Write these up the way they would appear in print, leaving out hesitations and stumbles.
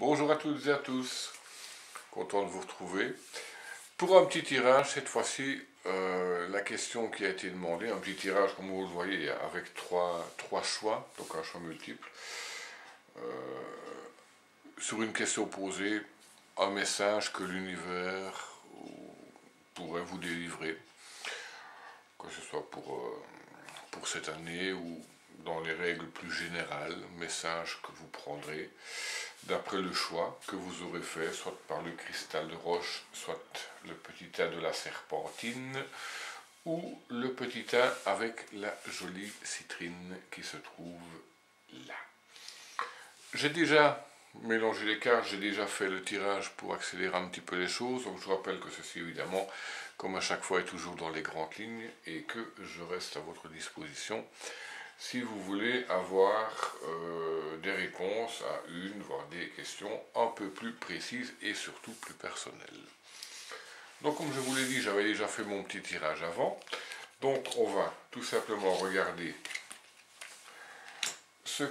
Bonjour à toutes et à tous, content de vous retrouver. Pour un petit tirage, cette fois-ci, la question qui a été demandée, un petit tirage comme vous le voyez avec trois choix, donc un choix multiple, sur une question posée, un message que l'univers pourrait vous délivrer, que ce soit pour cette année ou dans les règles plus générales, message que vous prendrez d'après le choix que vous aurez fait, soit par le cristal de roche, soit le petit tas de la serpentine, ou le petit tas avec la jolie citrine qui se trouve là. J'ai déjà mélangé les cartes, j'ai déjà fait le tirage pour accélérer un petit peu les choses, donc je vous rappelle que ceci évidemment, comme à chaque fois, est toujours dans les grandes lignes et que je reste à votre disposition si vous voulez avoir des réponses à une, voire des questions un peu plus précises et surtout plus personnelles. Donc comme je vous l'ai dit, j'avais déjà fait mon petit tirage avant. Donc on va tout simplement regarder ce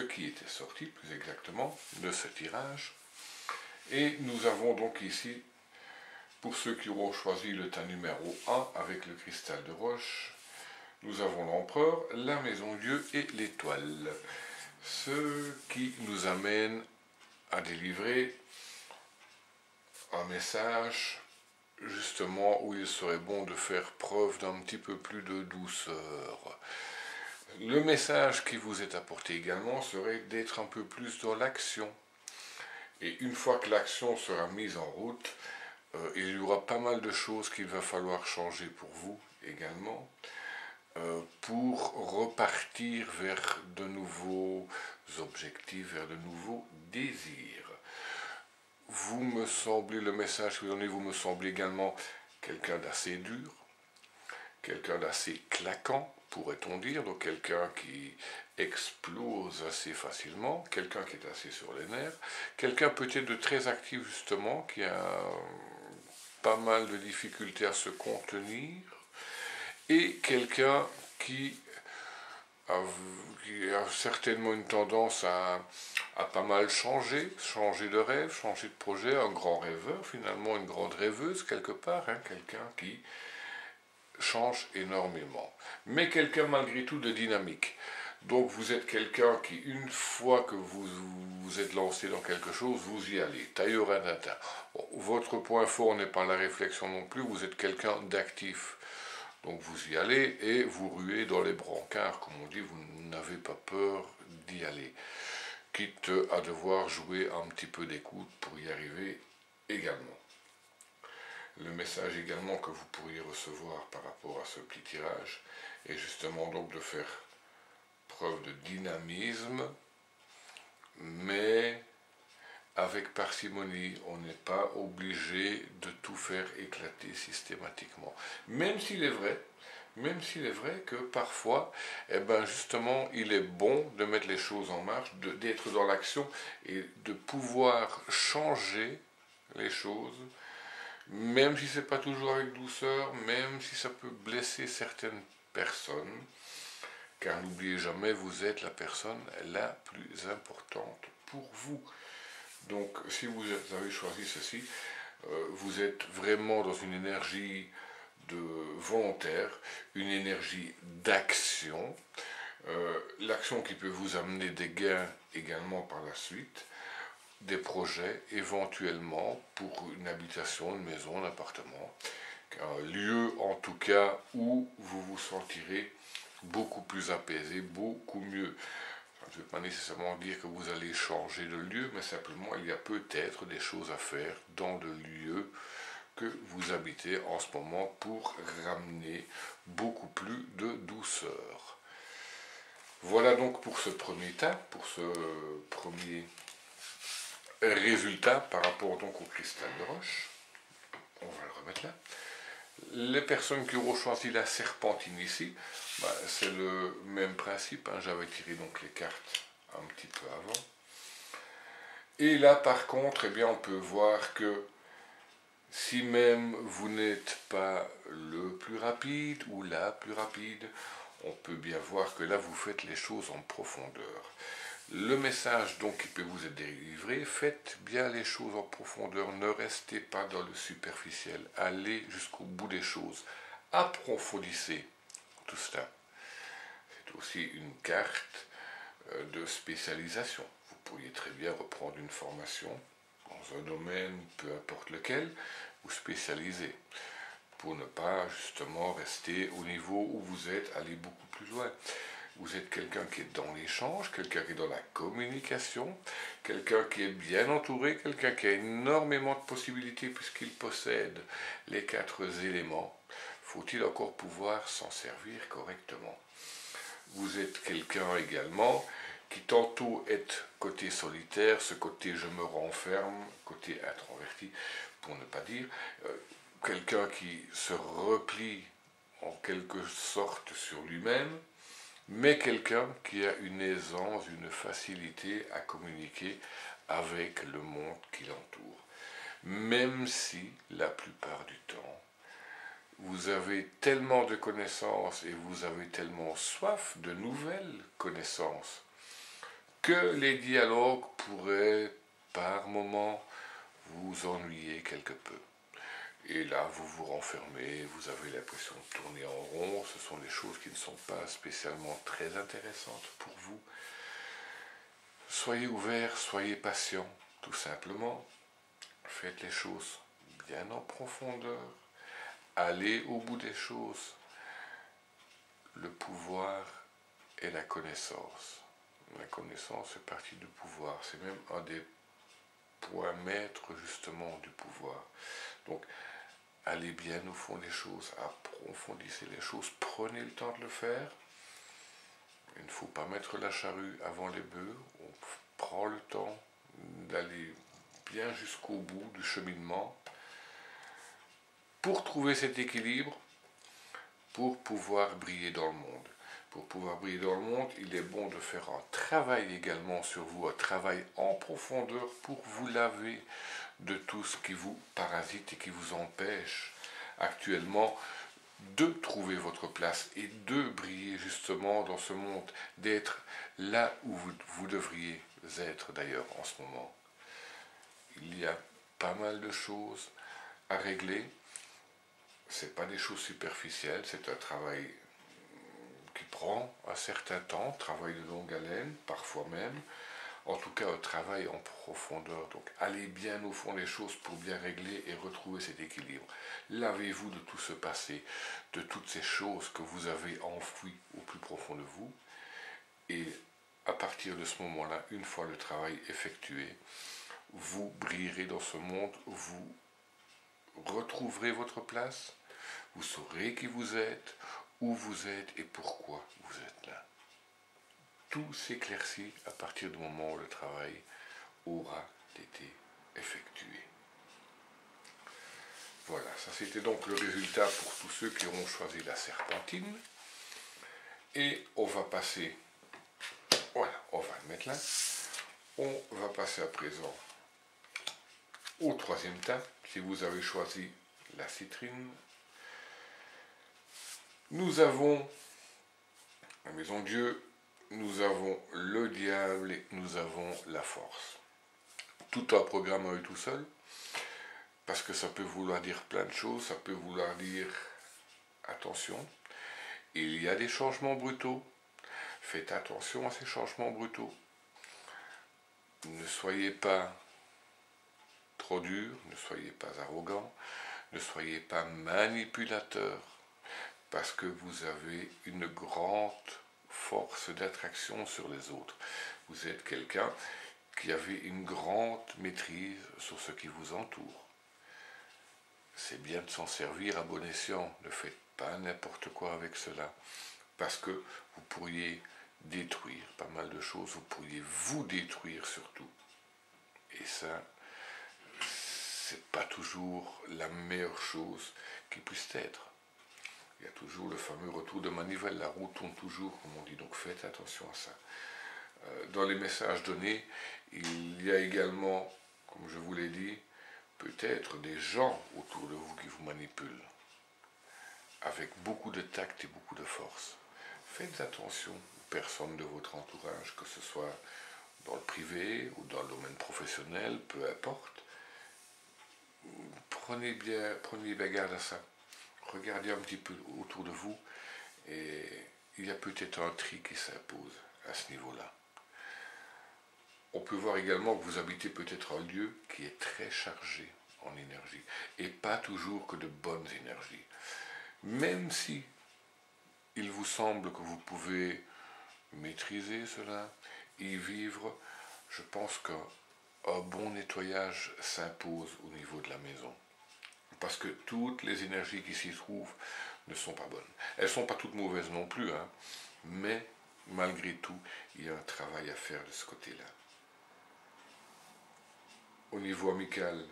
qui était sorti, plus exactement, de ce tirage. Et nous avons donc ici, pour ceux qui auront choisi le tas numéro 1 avec le cristal de roche, nous avons l'empereur, la maison Dieu et l'étoile. Ce qui nous amène à délivrer un message justement où il serait bon de faire preuve d'un petit peu plus de douceur. Le message qui vous est apporté également serait d'être un peu plus dans l'action. Et une fois que l'action sera mise en route, il y aura pas mal de choses qu'il va falloir changer pour vous également. Pour repartir vers de nouveaux objectifs, vers de nouveaux désirs. Vous me semblez, le message que vous donnez, vous me semblez également quelqu'un d'assez dur, quelqu'un d'assez claquant, pourrait-on dire, donc quelqu'un qui explose assez facilement, quelqu'un qui est assez sur les nerfs, quelqu'un peut-être de très actif justement, qui a pas mal de difficultés à se contenir, et quelqu'un qui a certainement une tendance à pas mal changer de rêve, changer de projet, un grand rêveur finalement, une grande rêveuse quelque part, hein, quelqu'un qui change énormément, mais quelqu'un malgré tout de dynamique. Donc vous êtes quelqu'un qui, une fois que vous êtes lancé dans quelque chose, vous y allez. Tailleur-Nata. Bon, votre point fort n'est pas la réflexion non plus, vous êtes quelqu'un d'actif. Donc vous y allez et vous ruez dans les brancards, comme on dit, vous n'avez pas peur d'y aller. Quitte à devoir jouer un petit peu d'écoute pour y arriver également. Le message également que vous pourriez recevoir par rapport à ce petit tirage est justement donc de faire preuve de dynamisme, mais avec parcimonie. On n'est pas obligé de tout faire éclater systématiquement. Même s'il est vrai que parfois, eh ben justement, il est bon de mettre les choses en marche, d'être dans l'action et de pouvoir changer les choses, même si c'est pas toujours avec douceur, même si ça peut blesser certaines personnes, car n'oubliez jamais, vous êtes la personne la plus importante pour vous. Donc, si vous avez choisi ceci, vous êtes vraiment dans une énergie de volontaire, une énergie d'action, l'action qui peut vous amener des gains également par la suite, des projets éventuellement pour une habitation, une maison, un appartement, un lieu en tout cas où vous vous sentirez beaucoup plus apaisé, beaucoup mieux. Je ne vais pas nécessairement dire que vous allez changer de lieu, mais simplement il y a peut-être des choses à faire dans le lieu que vous habitez en ce moment pour ramener beaucoup plus de douceur. Voilà donc pour ce premier tas, pour ce premier résultat par rapport donc au cristal de roche. On va le remettre là. Les personnes qui auront choisi la serpentine ici, c'est le même principe, hein. J'avais tiré donc les cartes un petit peu avant. Et là par contre, eh bien, on peut voir que si même vous n'êtes pas le plus rapide ou la plus rapide, on peut bien voir que là vous faites les choses en profondeur. Le message donc qui peut vous être délivré, faites bien les choses en profondeur, ne restez pas dans le superficiel, allez jusqu'au bout des choses, approfondissez tout cela. C'est aussi une carte de spécialisation. Vous pourriez très bien reprendre une formation dans un domaine, peu importe lequel, vous spécialiser pour ne pas justement rester au niveau où vous êtes, aller beaucoup plus loin. Vous êtes quelqu'un qui est dans l'échange, quelqu'un qui est dans la communication, quelqu'un qui est bien entouré, quelqu'un qui a énormément de possibilités puisqu'il possède les 4 éléments. Faut-il encore pouvoir s'en servir correctement? Vous êtes quelqu'un également qui tantôt est côté solitaire, ce côté je me renferme, côté introverti, pour ne pas dire, quelqu'un qui se replie en quelque sorte sur lui-même, mais quelqu'un qui a une aisance, une facilité à communiquer avec le monde qui l'entoure. Même si, la plupart du temps, vous avez tellement de connaissances et vous avez tellement soif de nouvelles connaissances que les dialogues pourraient, par moments, vous ennuyer quelque peu. Et là, vous vous renfermez, vous avez l'impression de tourner en rond, ce sont des choses qui ne sont pas spécialement très intéressantes pour vous. Soyez ouvert, soyez patient, tout simplement. Faites les choses bien en profondeur. Allez au bout des choses. Le pouvoir est la connaissance. La connaissance fait partie du pouvoir. C'est même un des points maîtres justement du pouvoir. Donc, allez bien au fond des choses, approfondissez les choses, prenez le temps de le faire. Il ne faut pas mettre la charrue avant les bœufs, on prend le temps d'aller bien jusqu'au bout du cheminement pour trouver cet équilibre, pour pouvoir briller dans le monde. Pour pouvoir briller dans le monde, il est bon de faire un travail également sur vous, un travail en profondeur pour vous laver de tout ce qui vous parasite et qui vous empêche actuellement de trouver votre place et de briller justement dans ce monde, d'être là où vous devriez être d'ailleurs en ce moment. Il y a pas mal de choses à régler. Ce n'est pas des choses superficielles, c'est un travail qui prend un certain temps, travail de longue haleine, parfois même. En tout cas, un travail en profondeur. Donc, allez bien au fond des choses pour bien régler et retrouver cet équilibre. Lavez-vous de tout ce passé, de toutes ces choses que vous avez enfouies au plus profond de vous. Et à partir de ce moment-là, une fois le travail effectué, vous brillerez dans ce monde, vous retrouverez votre place, vous saurez qui vous êtes, où vous êtes et pourquoi vous êtes là. Tout s'éclaircit à partir du moment où le travail aura été effectué. Voilà, ça c'était donc le résultat pour tous ceux qui auront choisi la serpentine. Et on va passer, voilà, on va le mettre là. On va passer à présent au 3e tas, si vous avez choisi la citrine. Nous avons la maison Dieu, nous avons le diable et nous avons la force. Tout un programme à eux tout seul, parce que ça peut vouloir dire plein de choses, ça peut vouloir dire attention, il y a des changements brutaux, faites attention à ces changements brutaux. Ne soyez pas trop dur, ne soyez pas arrogant, ne soyez pas manipulateur, parce que vous avez une grande force d'attraction sur les autres. Vous êtes quelqu'un qui avait une grande maîtrise sur ce qui vous entoure. C'est bien de s'en servir à bon escient, ne faites pas n'importe quoi avec cela, parce que vous pourriez détruire pas mal de choses, vous pourriez vous détruire surtout. Et ça, c'est pas toujours la meilleure chose qui puisse être. Il y a toujours le fameux retour de manivelle, la roue tourne toujours, comme on dit, donc faites attention à ça. Dans les messages donnés, il y a également, comme je vous l'ai dit, peut-être des gens autour de vous qui vous manipulent, avec beaucoup de tact et beaucoup de force. Faites attention aux personnes de votre entourage, que ce soit dans le privé ou dans le domaine professionnel, peu importe, prenez bien garde à ça. Regardez un petit peu autour de vous et il y a peut-être un tri qui s'impose à ce niveau-là. On peut voir également que vous habitez peut-être un lieu qui est très chargé en énergie et pas toujours que de bonnes énergies. Même si il vous semble que vous pouvez maîtriser cela, y vivre, je pense qu'un bon nettoyage s'impose au niveau de la maison. Parce que toutes les énergies qui s'y trouvent ne sont pas bonnes. Elles ne sont pas toutes mauvaises non plus, hein, mais malgré tout, il y a un travail à faire de ce côté-là. Au niveau amical,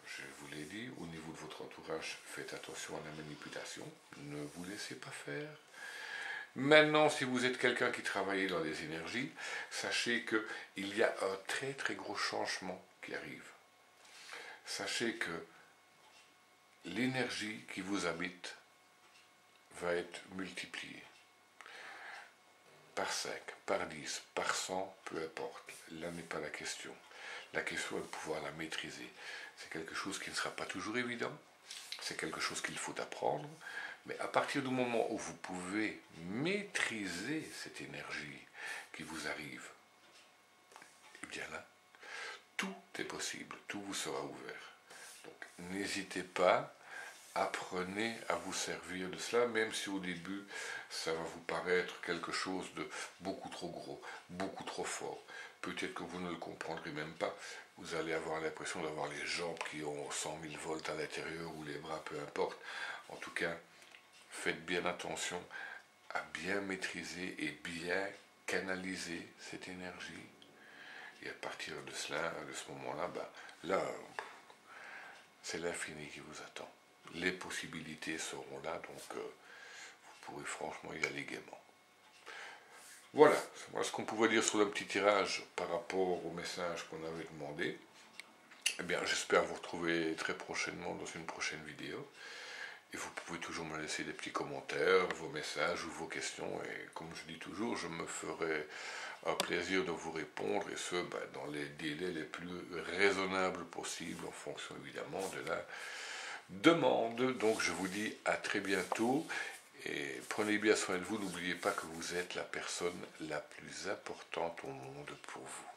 je vous l'ai dit, au niveau de votre entourage, faites attention à la manipulation, ne vous laissez pas faire. Maintenant, si vous êtes quelqu'un qui travaille dans les énergies, sachez qu'il y a un très très gros changement qui arrive. Sachez que l'énergie qui vous habite va être multipliée par 5, par 10, par 100, peu importe. Là n'est pas la question. La question est de pouvoir la maîtriser. C'est quelque chose qui ne sera pas toujours évident. C'est quelque chose qu'il faut apprendre. Mais à partir du moment où vous pouvez maîtriser cette énergie qui vous arrive, eh bien là, tout est possible. Tout vous sera ouvert. Donc n'hésitez pas. Apprenez à vous servir de cela, même si au début, ça va vous paraître quelque chose de beaucoup trop gros, beaucoup trop fort. Peut-être que vous ne le comprendrez même pas. Vous allez avoir l'impression d'avoir les jambes qui ont 100 000 volts à l'intérieur, ou les bras, peu importe. En tout cas, faites bien attention à bien maîtriser et bien canaliser cette énergie. Et à partir de cela, de ce moment-là, là, c'est l'infini qui vous attend. Les possibilités seront là, donc vous pourrez franchement y aller gaiement. Voilà ce qu'on pouvait dire sur le petit tirage par rapport au message qu'on avait demandé. Eh bien, j'espère vous retrouver très prochainement dans une prochaine vidéo. Et vous pouvez toujours me laisser des petits commentaires, vos messages ou vos questions. Et comme je dis toujours, je me ferai un plaisir de vous répondre, et ce, dans les délais les plus raisonnables possibles, en fonction évidemment de la demande. Donc je vous dis à très bientôt et prenez bien soin de vous. N'oubliez pas que vous êtes la personne la plus importante au monde pour vous.